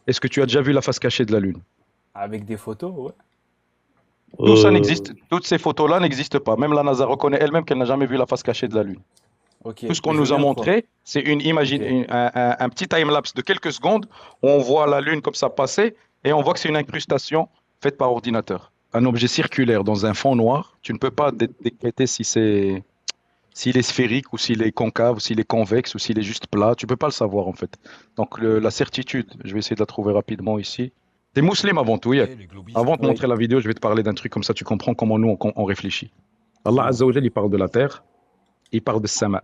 Est-ce que tu as déjà vu la face cachée de la Lune? Avec des photos, ouais. Tout ça Euh, n'existe, toutes ces photos-là n'existent pas. Même la NASA reconnaît elle-même qu'elle n'a jamais vu la face cachée de la Lune. Ok, Tout ce qu'on mais je veux nous a bien croire. montré, c'est Ok, un petit time-lapse de quelques secondes où on voit la Lune comme ça passer et on voit que c'est une incrustation faite par ordinateur. Un objet circulaire dans un fond noir, tu ne peux pas décréter si s'il est sphérique ou s'il est concave ou s'il est convexe ou s'il est juste plat. Tu peux pas le savoir en fait. Donc la certitude, je vais essayer de la trouver rapidement ici. T'es musulman avant tout, Yak. Avant de te oui. montrer la vidéo, je vais te parler d'un truc comme ça, tu comprends comment nous on réfléchit. Allah Dis-moi. Azza wa Jal, il parle de la terre, il parle de sama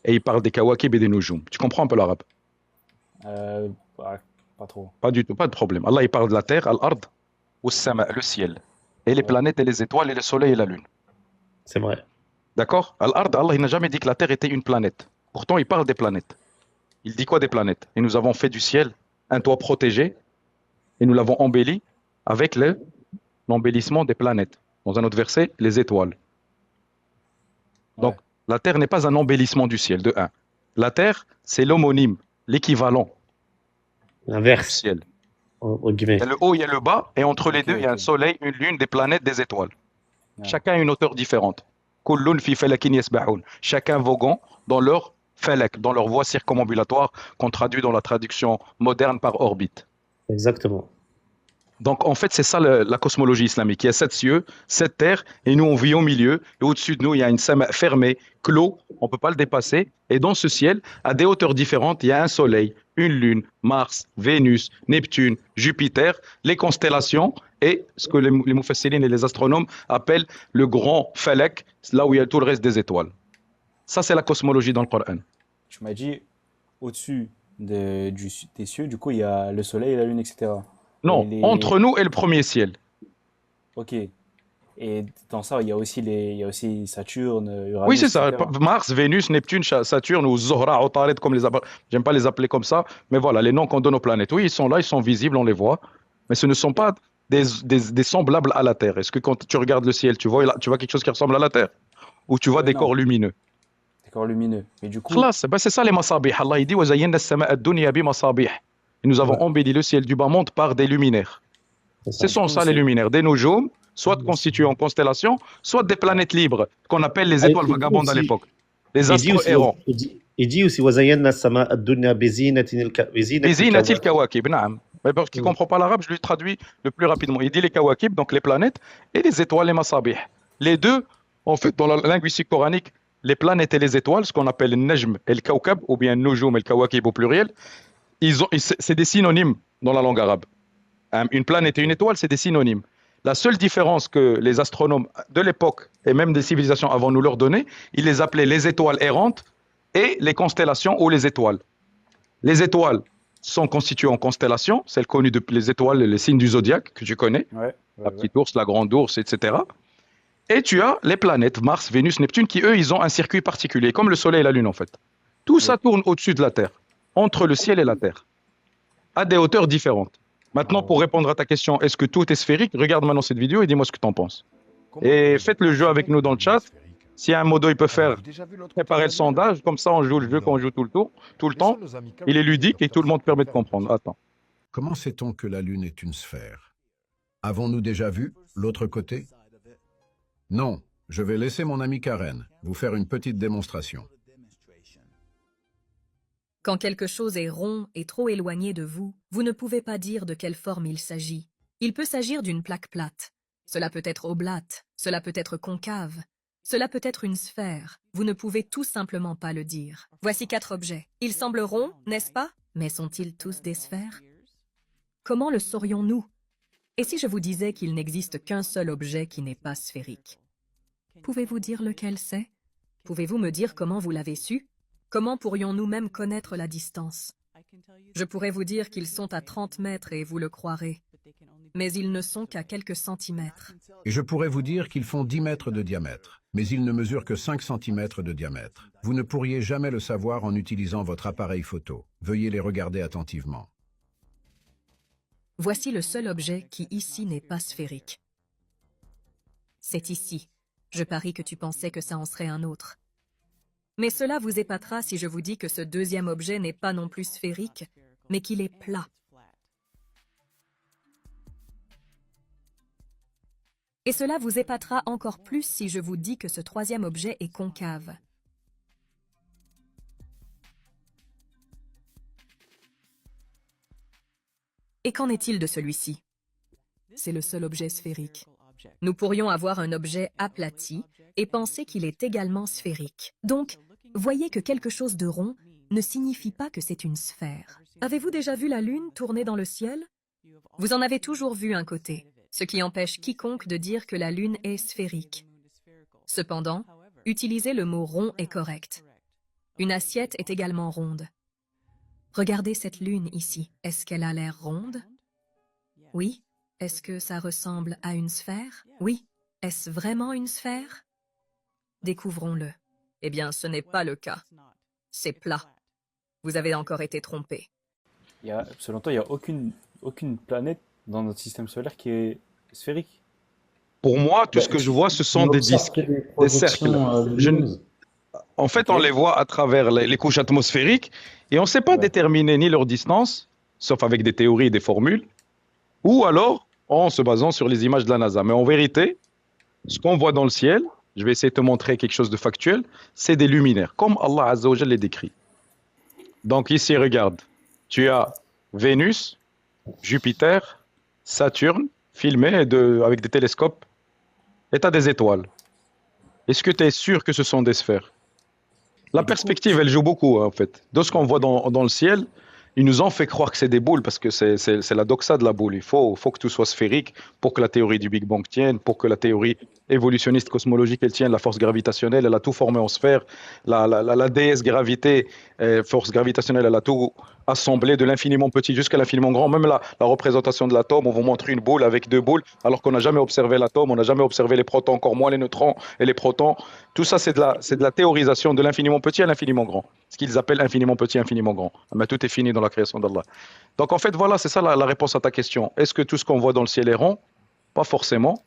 et il parle des kawakib et des nujum. Tu comprends un peu l'arabe? Bah, pas trop. Pas du tout, pas de problème. Allah il parle de la terre, al-ard, ou sama, le ciel, et les Ouais. planètes et les étoiles et le soleil et la lune. c'est vrai. D'accord? Al-ard, Allah il n'a jamais dit que la terre était une planète. Pourtant, il parle des planètes. Il dit quoi des planètes? Et nous avons fait du ciel un toit protégé et nous l'avons embelli avec l'embellissement des planètes. Dans un autre verset, les étoiles. Donc, Ouais. la Terre n'est pas un embellissement du ciel, de un. La Terre, c'est l'homonyme, l'équivalent du L'inverse, ciel. en Il y a guillemets. le haut, il y a le bas, et entre les Ok, deux, il y a un ok. soleil, une lune, des planètes, des étoiles. Ouais. Chacun a une hauteur différente. Kullun fi falakin yasbahun. Chacun voguant dans leur falak, dans leur voie circumambulatoire, qu'on traduit dans la traduction moderne par orbite. Exactement. Donc, en fait, c'est ça la cosmologie islamique. Il y a sept cieux, sept terres, et nous, on vit au milieu. Et au-dessus de nous, il y a une sama fermée, clos, on ne peut pas le dépasser. Et dans ce ciel, à des hauteurs différentes, il y a un soleil, une lune, Mars, Vénus, Neptune, Jupiter, les constellations et ce que les mufassirines et les astronomes appellent le grand falak, là où il y a tout le reste des étoiles. Ça, c'est la cosmologie dans le Coran. Tu m'as dit au-dessus des cieux, du coup, il y a le soleil et la lune, etc. Et Non, entre nous et le premier ciel. Ok. Et dans ça, il y a aussi Saturne, Oui, c'est Uranus, ça. etc. Mars, Vénus, Neptune, Saturne ou Zohra, Otared, j'aime pas les appeler comme ça, mais voilà, les noms qu'on donne aux planètes. Oui, ils sont là, ils sont visibles, on les voit, mais ce ne sont pas des semblables à la Terre. Est-ce que quand tu regardes le ciel, tu vois quelque chose qui ressemble à la Terre? Ou tu vois Ouais, des corps non, lumineux? des corps lumineux. Mais du coup, Khlas, ben c'est ça les masabih. Allah il dit وَزَيَّنَّا السَّمَاءَ الدُّنْيَا بِمَصَابِيح. Et nous avons Ouais, embelli le ciel du bas-monde par des luminaires. c'est Ce ça. du sont coup, ça les c'est luminaires, des nojoum, soit constitués en constellations, soit des ouais. planètes libres, qu'on appelle les Ah, étoiles vagabondes à l'époque, les il dit astres aussi, errants. il dit aussi, وَزَيَّنَّا السَّمَاءَ الدُّنْيَا بِزِينَةٍ بزينة الْكَوَاكِبِ. الكواكب, نعم. Mais parce qu'il ne comprend pas l'arabe, je lui traduis le plus rapidement. Il dit les kawakib, donc les planètes, et les étoiles, les masabih. Les deux, en fait, dans la linguistique coranique, les planètes et les étoiles, ce qu'on appelle le najm et le kawkab, ou bien nujum et le kawakib au pluriel, c'est des synonymes dans la langue arabe. Une planète et une Ok. étoile, c'est des synonymes. La seule différence que les astronomes de l'époque, et même des civilisations avant nous leur donnaient, ils les appelaient les étoiles errantes et les constellations ou les étoiles. Les étoiles sont constituées en constellations, celles connues depuis les étoiles, les signes du zodiaque que tu connais, Ouais, la ouais, ouais. petite ours, la grande ours, etc. Et tu as les planètes, Mars, Vénus, Neptune, qui eux, ils ont un circuit particulier, comme le Soleil et la Lune en fait. Tout ça Oui. tourne au-dessus de la Terre, entre le ciel et la Terre, à des hauteurs différentes. Maintenant, pour répondre à ta question, est-ce que tout est sphérique? Regarde maintenant cette vidéo et dis-moi ce que tu en penses. Et faites le jeu avec nous dans le chat. Si un modo, il peut faire préparer le sondage, comme ça on joue le jeu qu'on joue tout le temps. Il est ludique et tout le monde permet de comprendre. Attends. Comment sait-on que la Lune est une sphère? Avons-nous déjà vu l'autre côté? Non, je vais laisser mon ami Karen vous faire une petite démonstration. Quand quelque chose est rond et trop éloigné de vous, vous ne pouvez pas dire de quelle forme il s'agit. Il peut s'agir d'une plaque plate. Cela peut être oblate, cela peut être concave, cela peut être une sphère. Vous ne pouvez tout simplement pas le dire. Voici 4 objets. Ils semblent ronds, n'est-ce pas? Mais sont-ils tous des sphères? Comment le saurions-nous? Et si je vous disais qu'il n'existe qu'un seul objet qui n'est pas sphérique? Pouvez-vous dire lequel c'est? Pouvez-vous me dire comment vous l'avez su? Comment pourrions-nous même connaître la distance? Je pourrais vous dire qu'ils sont à 30 mètres et vous le croirez, mais ils ne sont qu'à quelques centimètres. Et je pourrais vous dire qu'ils font 10 mètres de diamètre, mais ils ne mesurent que 5 centimètres de diamètre. Vous ne pourriez jamais le savoir en utilisant votre appareil photo. Veuillez les regarder attentivement. Voici le seul objet qui ici n'est pas sphérique. C'est ici. Je parie que tu pensais que ça en serait un autre. Mais cela vous épatera si je vous dis que ce deuxième objet n'est pas non plus sphérique, mais qu'il est plat. Et cela vous épatera encore plus si je vous dis que ce troisième objet est concave. Et qu'en est-il de celui-ci? C'est le seul objet sphérique. Nous pourrions avoir un objet aplati et penser qu'il est également sphérique. Donc, voyez que quelque chose de rond ne signifie pas que c'est une sphère. Avez-vous déjà vu la Lune tourner dans le ciel? Vous en avez toujours vu un côté, ce qui empêche quiconque de dire que la Lune est sphérique. Cependant, utiliser le mot rond est correct. Une assiette est également ronde. Regardez cette Lune ici. Est-ce qu'elle a l'air ronde? Oui. Est-ce que ça ressemble à une sphère? Oui. Est-ce vraiment une sphère? Découvrons-le. Eh bien, ce n'est pas le cas. C'est plat. Vous avez encore été trompé. Selon toi, il n'y a aucune planète dans notre système solaire qui est sphérique. Pour moi, tout ce que je vois, ce sont des disques, des cercles. En fait, on les voit à travers les couches atmosphériques et on ne sait pas déterminer ni leur distance, sauf avec des théories et des formules, ou alors en se basant sur les images de la NASA. Mais en vérité, ce qu'on voit dans le ciel, je vais essayer de te montrer quelque chose de factuel, c'est des luminaires, comme Allah Azza wa Jalla les décrit. Donc ici, regarde, tu as Vénus, Jupiter, Saturne, filmés avec des télescopes, et tu as des étoiles. Est-ce que tu es sûr que ce sont des sphères? La perspective, elle joue beaucoup, en fait. De ce qu'on voit dans le ciel, ils nous ont fait croire que c'est des boules parce que c'est la doxa de la boule. Il faut que tout soit sphérique pour que la théorie du Big Bang tienne, pour que la théorie évolutionniste cosmologique elle tienne. La force gravitationnelle, elle a tout formé en sphère. La déesse gravité, force gravitationnelle, elle a tout assemblé de l'infiniment petit jusqu'à l'infiniment grand. Même la représentation de l'atome, on vous montre une boule avec deux boules, alors qu'on n'a jamais observé l'atome, on n'a jamais observé les protons, encore moins les neutrons et les protons. Tout ça, c'est de la théorisation de l'infiniment petit à l'infiniment grand. Ce qu'ils appellent infiniment petit, infiniment grand. Mais tout est fini dans la création d'Allah. Donc en fait, voilà, c'est ça la réponse à ta question. Est-ce que tout ce qu'on voit dans le ciel est rond? Pas forcément.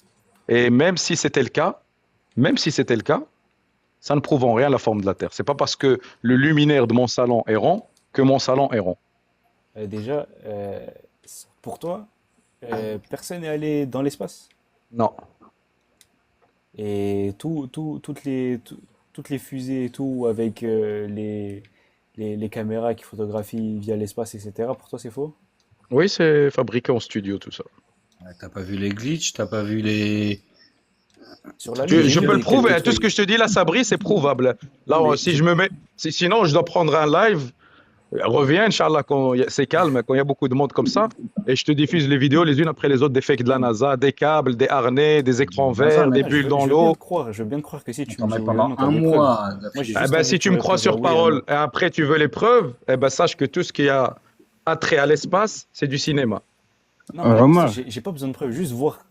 Et même si c'était le cas, ça ne prouve en rien la forme de la Terre. C'est pas parce que le luminaire de mon salon est rond que mon salon est rond. Déjà, pour toi, personne n'est allé dans l'espace? Non. Et toutes les fusées et tout, avec les caméras qui photographient via l'espace, etc., pour toi, c'est faux? Oui, c'est fabriqué en studio, tout ça. Ouais, t'as pas vu les glitches, t'as pas vu les. Sur la Lune, Je j'ai peux vu le prouver. quelques Tout ce que trucs. je te dis là, Sabri, c'est prouvable. Là, Mais si je me mets. Sinon, je dois prendre un live. Reviens, Inch'Allah, quand c'est calme, quand il y a beaucoup de monde comme ça. Et je te diffuse les vidéos les unes après les autres des fakes de la NASA, des câbles, des harnais, des écrans verts, des bulles dans l'eau. Je veux bien te croire que si tu Attends, me dis mais oui ou non, pendant t'as un des preuves. mois. Moi, j'ai Eh juste ben, envie si de tu me te crois dire sur oui ou non. parole et après tu veux les preuves, eh ben, sache que tout ce qui a attrait à l'espace, c'est du cinéma. Non, mais Romain, j'ai pas besoin de preuves, juste voir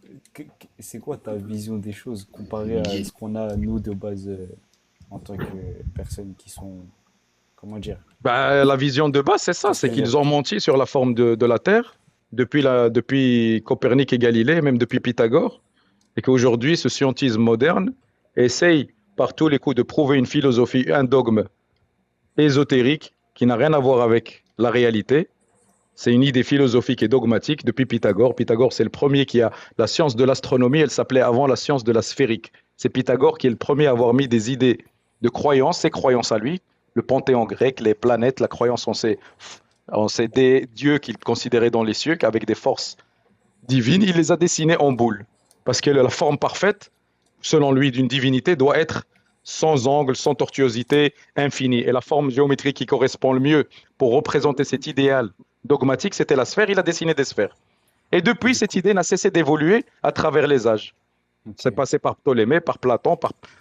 c'est quoi ta vision des choses comparée à ce qu'on a, nous, de base, en tant que personnes qui sont, comment dire, Ben, la vision de base, c'est ça, c'est qu'ils ont menti sur la forme de la Terre depuis Copernic et Galilée, même depuis Pythagore, et qu'aujourd'hui, ce scientisme moderne essaye par tous les coups de prouver une philosophie, un dogme ésotérique qui n'a rien à voir avec la réalité. C'est une idée philosophique et dogmatique depuis Pythagore. Pythagore, c'est le premier qui a la science de l'astronomie, elle s'appelait avant la science de la sphérique. C'est Pythagore qui est le premier à avoir mis des idées de croyances, ses croyances à lui, le panthéon grec, les planètes, la croyance en ces dieux qu'il considérait dans les cieux, qu'avec des forces divines, il les a dessinés en boules. Parce que la forme parfaite, selon lui, d'une divinité doit être sans angle, sans tortuosité, infinie. Et la forme géométrique qui correspond le mieux pour représenter cet idéal dogmatique, c'était la sphère. Il a dessiné des sphères. Et depuis, cette idée n'a cessé d'évoluer à travers les âges. C'est passé par Ptolémée, par Platon,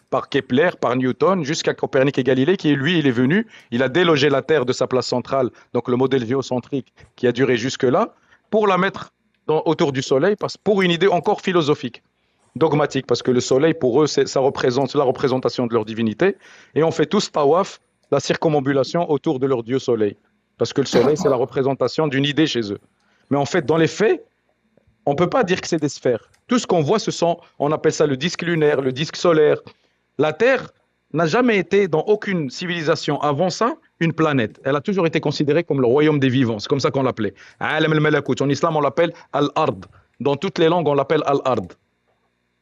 par Kepler, par Newton, jusqu'à Copernic et Galilée, qui lui, il est venu, il a délogé la Terre de sa place centrale, donc le modèle géocentrique qui a duré jusque-là, pour la mettre autour du Soleil, pour une idée encore philosophique, dogmatique, parce que le Soleil, pour eux, ça représente la représentation de leur divinité, et on fait tous tawaf, la circumambulation autour de leur Dieu Soleil, parce que le Soleil, c'est la représentation d'une idée chez eux. Mais en fait, dans les faits, on ne peut pas dire que c'est des sphères. Tout ce qu'on voit, on appelle ça le disque lunaire, le disque solaire. La Terre n'a jamais été, dans aucune civilisation avant ça, une planète. Elle a toujours été considérée comme le royaume des vivants. C'est comme ça qu'on l'appelait. Alam al-Malakut. En islam, on l'appelle Al-Ard. Dans toutes les langues, on l'appelle Al-Ard.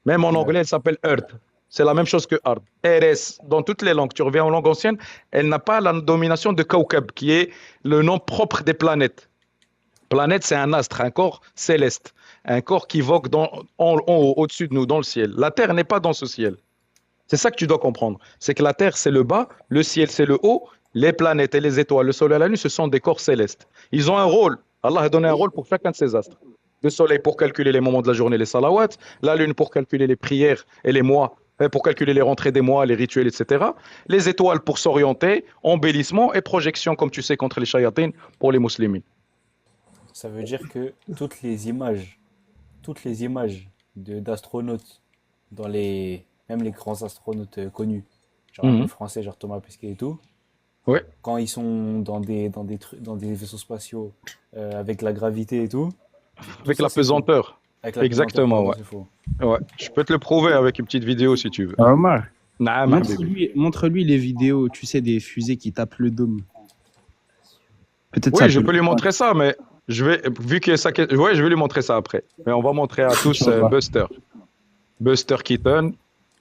Même en Ouais. anglais, elle s'appelle Earth. C'est la même chose que Ard. RS, dans toutes les langues. Tu reviens en langue ancienne, elle n'a pas la domination de Kaukab, qui est le nom propre des planètes. Planète, c'est un astre, un corps céleste, un corps qui vogue en haut, au-dessus de nous, dans le ciel. La Terre n'est pas dans ce ciel. C'est ça que tu dois comprendre. C'est que la Terre, c'est le bas, le ciel, c'est le haut, les planètes et les étoiles, le soleil et la lune, ce sont des corps célestes. Ils ont un rôle. Allah a donné un rôle pour chacun de ces astres. Le soleil pour calculer les moments de la journée, les salawats, la lune pour calculer les prières et les mois, pour calculer les rentrées des mois, les rituels, etc. Les étoiles pour s'orienter, embellissement et projection, comme tu sais, contre les shayatines pour les musulmans. Ça veut dire que toutes les images d'astronautes, même les grands astronautes connus, genre les Mhm. Français, genre Thomas Pesquet et tout, Ouais, quand ils sont dans des vaisseaux spatiaux avec la gravité et tout avec ça la c'est faux. pesanteur. Avec la pesanteur, Exactement, pardon, ouais. c'est faux. Ouais. Je peux te le prouver avec une petite vidéo si tu veux. Omar, Naam, habibi. montre-lui les vidéos, tu sais, des fusées qui tapent le dôme. Peut-être ça Oui, je peut peux le lui prendre. montrer ça, mais vu que ça, ouais, je vais lui montrer ça après. Mais on va montrer à tous Inch'Allah. Buster Keaton.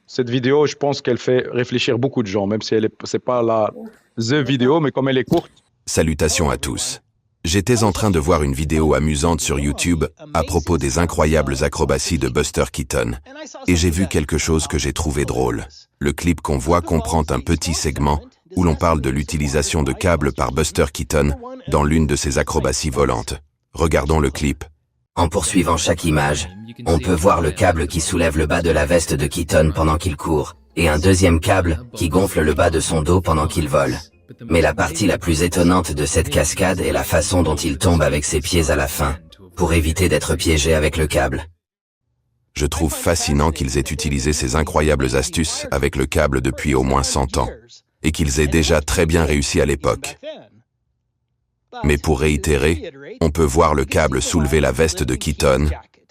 Cette vidéo, je pense qu'elle fait réfléchir beaucoup de gens, même si c'est pas the vidéo, mais comme elle est courte. Salutations à tous. J'étais en train de voir une vidéo amusante sur YouTube à propos des incroyables acrobaties de Buster Keaton, et j'ai vu quelque chose que j'ai trouvé drôle. Le clip qu'on voit comprend un petit segment où l'on parle de l'utilisation de câbles par Buster Keaton dans l'une de ses acrobaties volantes. Regardons le clip. En poursuivant chaque image, on peut voir le câble qui soulève le bas de la veste de Keaton pendant qu'il court, et un deuxième câble qui gonfle le bas de son dos pendant qu'il vole. Mais la partie la plus étonnante de cette cascade est la façon dont il tombe avec ses pieds à la fin, pour éviter d'être piégé avec le câble. Je trouve fascinant qu'ils aient utilisé ces incroyables astuces avec le câble depuis au moins 100 ans, et qu'ils aient déjà très bien réussi à l'époque. Mais pour réitérer, on peut voir le câble soulever la veste de Keaton,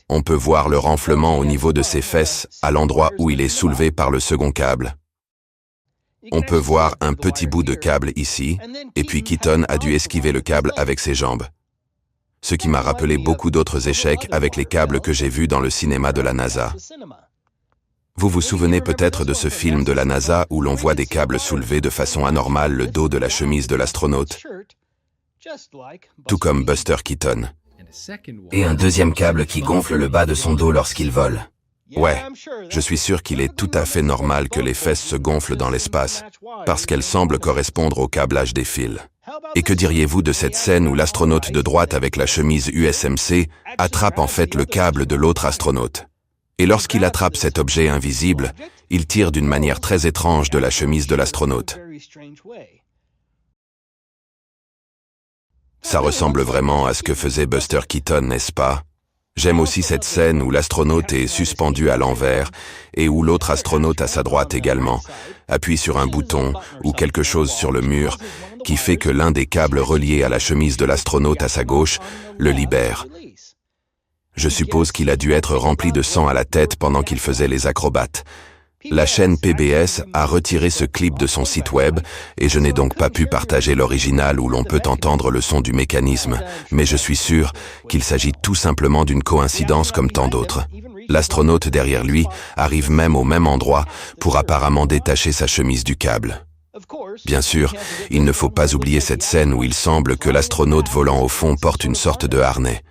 on peut voir le renflement au niveau de ses fesses à l'endroit où il est soulevé par le second câble. On peut voir un petit bout de câble ici, et puis Keaton a dû esquiver le câble avec ses jambes. Ce qui m'a rappelé beaucoup d'autres échecs avec les câbles que j'ai vus dans le cinéma de la NASA. Vous vous souvenez peut-être de ce film de la NASA où l'on voit des câbles soulever de façon anormale le dos de la chemise de l'astronaute, tout comme Buster Keaton. Et un deuxième câble qui gonfle le bas de son dos lorsqu'il vole. Ouais, je suis sûr qu'il est tout à fait normal que les fesses se gonflent dans l'espace, parce qu'elles semblent correspondre au câblage des fils. Et que diriez-vous de cette scène où l'astronaute de droite avec la chemise USMC attrape en fait le câble de l'autre astronaute? Et lorsqu'il attrape cet objet invisible, il tire d'une manière très étrange de la chemise de l'astronaute. Ça ressemble vraiment à ce que faisait Buster Keaton, n'est-ce pas? J'aime aussi cette scène où l'astronaute est suspendu à l'envers et où l'autre astronaute à sa droite également appuie sur un bouton ou quelque chose sur le mur qui fait que l'un des câbles reliés à la chemise de l'astronaute à sa gauche le libère. Je suppose qu'il a dû être rempli de sang à la tête pendant qu'il faisait les acrobates. La chaîne PBS a retiré ce clip de son site web et je n'ai donc pas pu partager l'original où l'on peut entendre le son du mécanisme, mais je suis sûr qu'il s'agit tout simplement d'une coïncidence comme tant d'autres. L'astronaute derrière lui arrive même au même endroit pour apparemment détacher sa chemise du câble. Bien sûr, il ne faut pas oublier cette scène où il semble que l'astronaute volant au fond porte une sorte de harnais.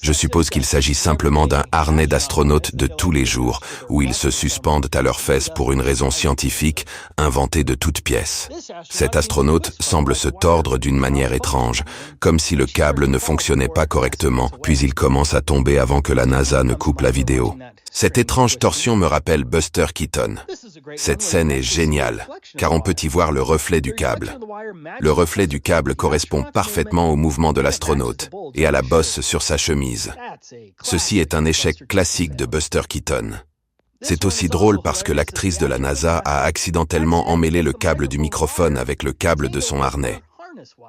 Je suppose qu'il s'agit simplement d'un harnais d'astronaute de tous les jours, où ils se suspendent à leurs fesses pour une raison scientifique, inventée de toutes pièces. Cet astronaute semble se tordre d'une manière étrange, comme si le câble ne fonctionnait pas correctement, puis il commence à tomber avant que la NASA ne coupe la vidéo. Cette étrange torsion me rappelle Buster Keaton. Cette scène est géniale, car on peut y voir le reflet du câble. Le reflet du câble correspond parfaitement au mouvement de l'astronaute et à la bosse sur sa chemise. Ceci est un échec classique de Buster Keaton. C'est aussi drôle parce que l'actrice de la NASA a accidentellement emmêlé le câble du microphone avec le câble de son harnais.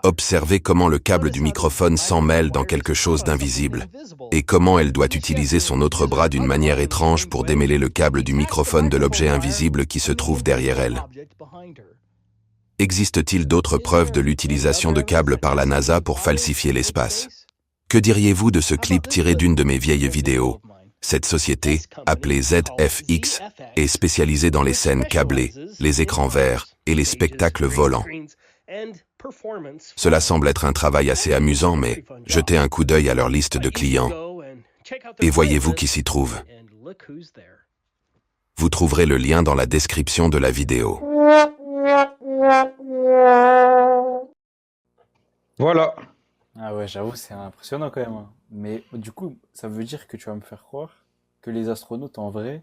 Observez comment le câble du microphone s'emmêle dans quelque chose d'invisible, et comment elle doit utiliser son autre bras d'une manière étrange pour démêler le câble du microphone de l'objet invisible qui se trouve derrière elle. Existe-t-il d'autres preuves de l'utilisation de câbles par la NASA pour falsifier l'espace? Que diriez-vous de ce clip tiré d'une de mes vieilles vidéos? Cette société, appelée ZFX, est spécialisée dans les scènes câblées, les écrans verts et les spectacles volants. Cela semble être un travail assez amusant, mais jetez un coup d'œil à leur liste de clients et voyez-vous qui s'y trouve. Vous trouverez le lien dans la description de la vidéo. Voilà. Ah ouais, j'avoue, c'est impressionnant quand même, hein. Mais du coup, ça veut dire que tu vas me faire croire que les astronautes, en vrai,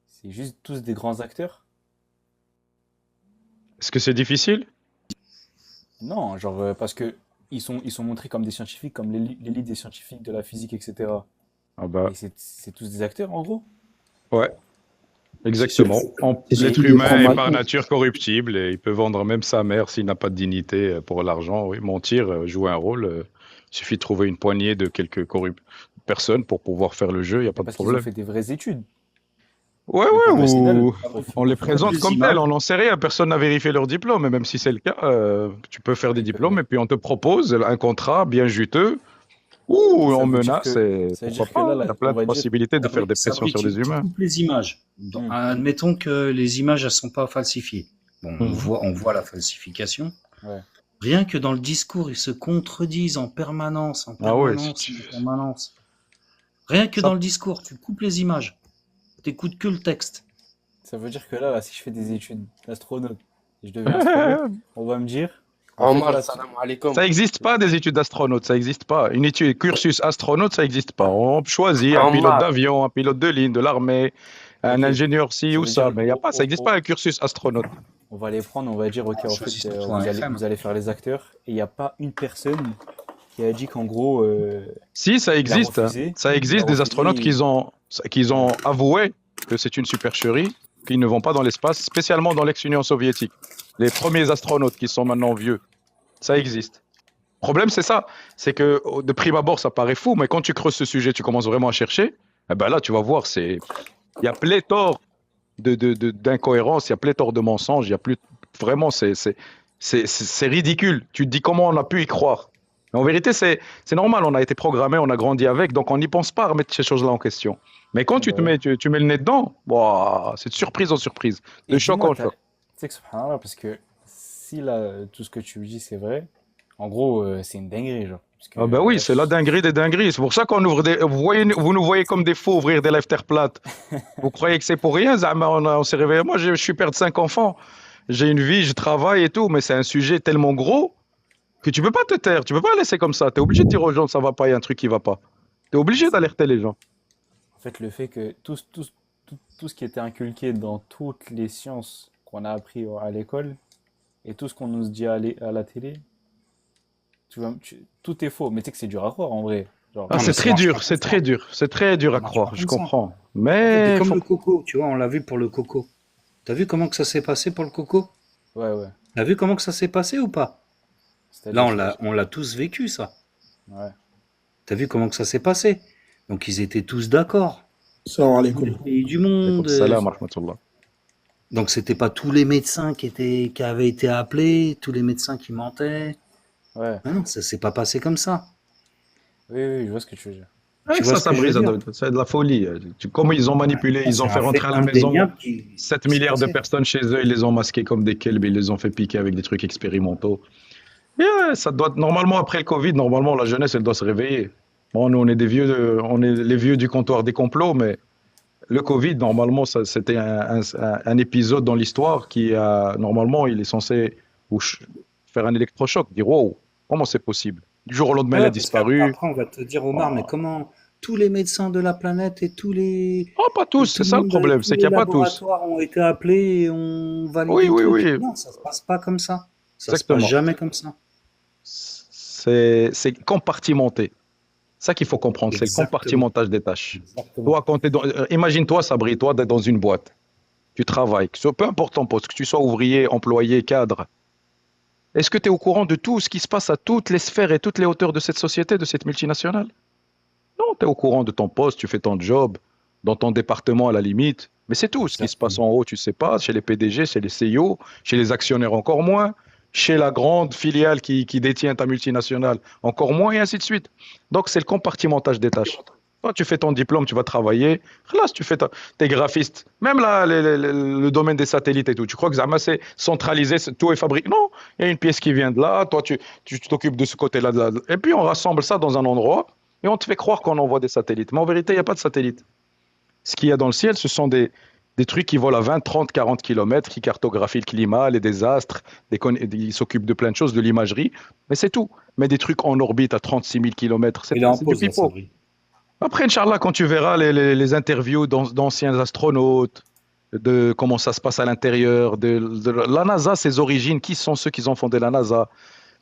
c'est juste tous des grands acteurs? Est-ce que c'est difficile? Non, genre, parce que ils sont montrés comme des scientifiques, comme l'élite des scientifiques de la physique, etc. Ah bah, Et c'est tous des acteurs, en gros? ouais, exactement. C'est L'être surtout des humain est grands par malins. nature corruptible et il peut vendre même sa mère s'il n'a pas de dignité pour l'argent. Oui, mentir, jouer un rôle. Il suffit de trouver une poignée de quelques personnes pour pouvoir faire le jeu, il n'y a Mais pas de parce qu'ils ont problème. fait des vraies études. Ouais, Mais ouais, pour moi, au final, ou on les au final, présente Les comme tels, images. on n'en sait rien, personne n'a vérifié leur diplôme, et même si c'est le cas, tu peux faire des diplômes et puis on te propose un contrat bien juteux, ou ça on veut dire menace, que, et ça veut pourquoi dire que là, pas, il y a plein on de va dire, possibilités de faire des pressions Sabri, sur les tu humains. coupes les images. hmm, Admettons que les images, elles sont pas falsifiées. Bon, Mhm. on voit la falsification. ouais. Rien que dans le discours, ils se contredisent en permanence, en Ah ouais, permanence, en permanence. Rien que ça- dans le discours, tu coupes les images. T'écoutes que le texte. Ça veut dire que là, si je fais des études d'astronaute, et je deviens astronaute, on va me dire, en fait, Omar, là, salam alaikum. Ça n'existe pas des études d'astronaute, ça n'existe pas. Une étude cursus astronaute, ça n'existe pas. On choisit un pilote Omar, d'avion, un pilote de ligne, de l'armée, un ok, ingénieur ci ça ou veut ça, dire, mais il y a pas, ça n'existe pas un cursus astronaute. on va les prendre, on va dire, ok, en Choisis fait, sur toi, FM. vous allez faire les acteurs, et il n'y a pas une personne qui a dit qu'en gros, Si, ça il a existe, hein. refusé, Ça existe des astronautes qui ont avoué que c'est une supercherie, qu'ils ne vont pas dans l'espace, spécialement dans l'ex-Union soviétique. Les premiers astronautes qui sont maintenant vieux, ça existe. Le problème, c'est ça, c'est que de prime abord, ça paraît fou, mais quand tu creuses ce sujet, tu commences vraiment à chercher, eh ben là, tu vas voir, il y a pléthore d'incohérences, il y a pléthore de mensonges, il y a plus, vraiment, c'est ridicule. Tu te dis comment on a pu y croire. Mais en vérité, c'est normal, on a été programmé, on a grandi avec, donc on n'y pense pas à remettre ces choses-là en question. Mais quand tu bah ouais. tu mets le nez dedans, ouah, c'est de surprise en surprise, Et de choc dis-moi, en tu choc. sais que subhanallah, parce que si là, tout ce que tu me dis, c'est vrai, en gros, c'est une dinguerie, genre. Parce que Ah ben oui, là, c'est la dinguerie des dingueries. C'est pour ça qu'on ouvre vous nous voyez comme des faux ouvrir des lèvres terre plate. Vous croyez que c'est pour rien, Zama, on s'est réveillé. Moi, je suis père de 5 enfants. J'ai une vie, je travaille et tout, mais c'est un sujet tellement gros que tu peux pas te taire, tu peux pas laisser comme ça. Tu es obligé de dire aux gens ça va pas, il y a un truc qui va pas. Tu es obligé d'alerter les gens. en fait, le fait que tout ce qui était inculqué dans toutes les sciences qu'on a appris à l'école et tout ce qu'on nous dit à la télé, tout est faux. Mais tu sais que c'est dur à croire en vrai. Genre, Ah, Non, c'est mais ça très marche pas dur, comme c'est ça. très dur, c'est très dur Ça à marche croire, pas je comme ça. comprends. En fait, Mais c'est comme faut... le coco, tu vois, on l'a vu pour le coco. T'as vu comment que ça s'est passé pour le coco? ouais, ouais. T'as vu comment que ça s'est passé ou pas? Là, C'est-à-dire, on l'a tous vécu, ça. ouais. T'as vu comment que ça s'est passé? Donc, ils étaient tous d'accord. salam Tous alaikum. les pays du Alaykoum monde. salam wa rahmatullah. Donc, c'était pas tous les médecins qui avaient été appelés, tous les médecins qui mentaient. Ouais. Ah non, ça s'est pas passé comme ça. Oui, oui, je vois ce que tu veux dire. Ouais, Tu vois ça, ce que je veux brise, dire? c'est de la folie. Comment ils ont manipulé, ils C'est ont fait un fait rentrer à la maison indéniable 7 qui s'est milliards de passé. personnes chez eux, ils les ont masqués comme des kelbs, ils les ont fait piquer avec des trucs expérimentaux. Et ça doit, normalement, après le Covid, normalement, la jeunesse, elle doit se réveiller. Bon, nous, on est des vieux, on est les vieux du comptoir des complots, mais le Covid, normalement, c'était un épisode dans l'histoire qui, normalement, il est censé faire un électrochoc, dire, wow, comment c'est possible? Du jour au lendemain, il a Ouais, parce disparu. qu'après, on va te dire, Omar, mais Oh, comment tous les médecins de la planète et oh, pas tous, tout c'est le ça le monde, problème, tous c'est qu'il les n'y a pas tous. laboratoires ont été appelés et ont validé Oui, le oui, truc. oui, Non, ça se passe pas comme ça. Ça se passe exactement. jamais comme ça. C'est compartimenté. Ça qu'il faut comprendre, c'est le Exactement. compartimentage des tâches. Exactement. Toi, quand imagine-toi, Sabri, toi, d'être dans une boîte, tu travailles, peu importe ton poste, que tu sois ouvrier, employé, cadre. Est-ce que tu es au courant de tout ce qui se passe à toutes les sphères et toutes les hauteurs de cette société, de cette multinationale? Non, tu es au courant de ton poste, tu fais ton job, dans ton département à la limite. Mais c'est tout. Ce qui se passe en Exactement. haut, tu ne sais pas, chez les PDG, chez les CEO, chez les actionnaires encore moins, chez la grande filiale qui détient ta multinationale encore moins, et ainsi de suite. Donc c'est le compartimentage des tâches. Toi, tu fais ton diplôme, tu vas travailler. Là, tu fais t'es graphiste. Même là, le domaine des satellites et tout. Tu crois que Zama, c'est centralisé, tout est fabriqué. Non, il y a une pièce qui vient de là. Toi, tu t'occupes de ce côté-là. Et puis, on rassemble ça dans un endroit et on te fait croire qu'on envoie des satellites. Mais en vérité, il n'y a pas de satellites. Ce qu'il y a dans le ciel, ce sont des trucs qui volent à 20, 30, 40 kilomètres, qui cartographient le climat, les désastres, ils s'occupent de plein de choses, de l'imagerie. Mais c'est tout. Mais des trucs en orbite à 36 000 kilomètres, Il est en c'est du pause, là, pipeau. Sabri. Après, Inch'Allah, quand tu verras les interviews d'anciens astronautes, de comment ça se passe à l'intérieur, de la NASA, ses origines, qui sont ceux qui ont fondé la NASA,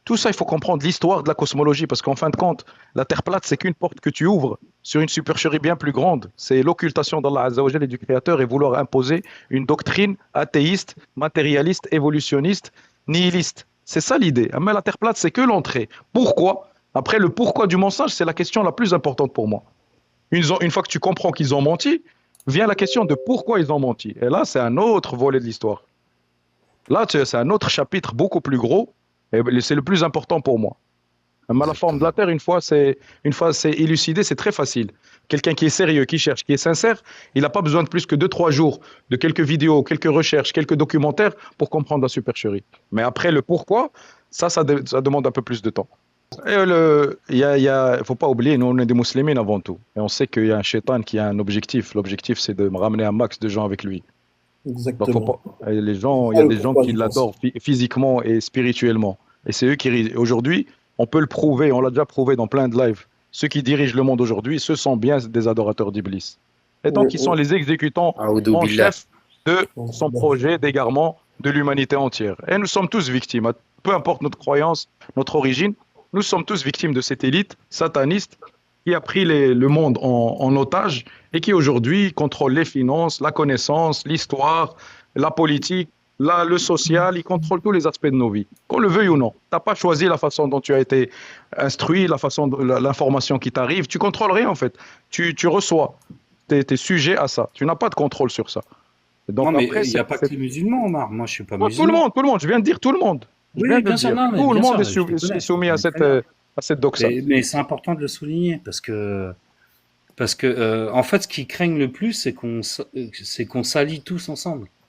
tout ça, il faut comprendre l'histoire de la cosmologie, parce qu'en fin de compte, la Terre plate, c'est qu'une porte que tu ouvres sur une supercherie bien plus grande. C'est l'occultation d'Allah Azza wa Jal et du Créateur et vouloir imposer une doctrine athéiste, matérialiste, évolutionniste, nihiliste. C'est ça l'idée. Mais la Terre plate, c'est que l'entrée. Pourquoi? Après, le pourquoi du mensonge, c'est la question la plus importante pour moi. Une fois que tu comprends qu'ils ont menti, vient la question de pourquoi ils ont menti. Et là, c'est un autre volet de l'histoire. Là, c'est un autre chapitre beaucoup plus gros, et c'est le plus important pour moi. Mais la forme de la Terre, une fois c'est élucidé, c'est très facile. Quelqu'un qui est sérieux, qui cherche, qui est sincère, il n'a pas besoin de plus que 2-3 jours, de quelques vidéos, quelques recherches, quelques documentaires pour comprendre la supercherie. Mais après, le pourquoi, ça demande un peu plus de temps. Faut pas oublier, nous on est des musulmans avant tout. Et on sait qu'il y a un shaitan qui a un objectif. L'objectif, c'est de me ramener un max de gens avec lui. Donc, Exactement. et les gens, il y a des gens qui l'adorent physiquement et spirituellement. Et c'est eux qui. Aujourd'hui, on peut le prouver, on l'a déjà prouvé dans plein de lives. Ceux qui dirigent le monde aujourd'hui, ce sont bien des adorateurs d'Iblis. Et donc, ils sont les exécutants A'oudou en billah. chef de son projet d'égarement de l'humanité entière. Et nous sommes tous victimes. Peu importe notre croyance, notre origine, nous sommes tous victimes de cette élite sataniste qui a pris le monde en otage et qui aujourd'hui contrôle les finances, la connaissance, l'histoire, la politique, le social, il contrôle tous les aspects de nos vies, qu'on le veuille ou non. Tu n'as pas choisi la façon dont tu as été instruit, l'information qui t'arrive, tu contrôles rien en fait. Tu reçois, tu es sujet à ça, tu n'as pas de contrôle sur ça. Donc Non, mais après, il n'y a pas que les musulmans, Omar. Moi, je suis pas non, musulman. tout le monde, je viens de dire tout le monde. Je Oui, viens de bien le sûr, dire. non, mais Tout le bien monde sûr, je te connais, est soumis à je te connais. cette doxa. Mais c'est important de le souligner parce que en fait, ce qui craignent le plus, c'est qu'on salit tous ensemble.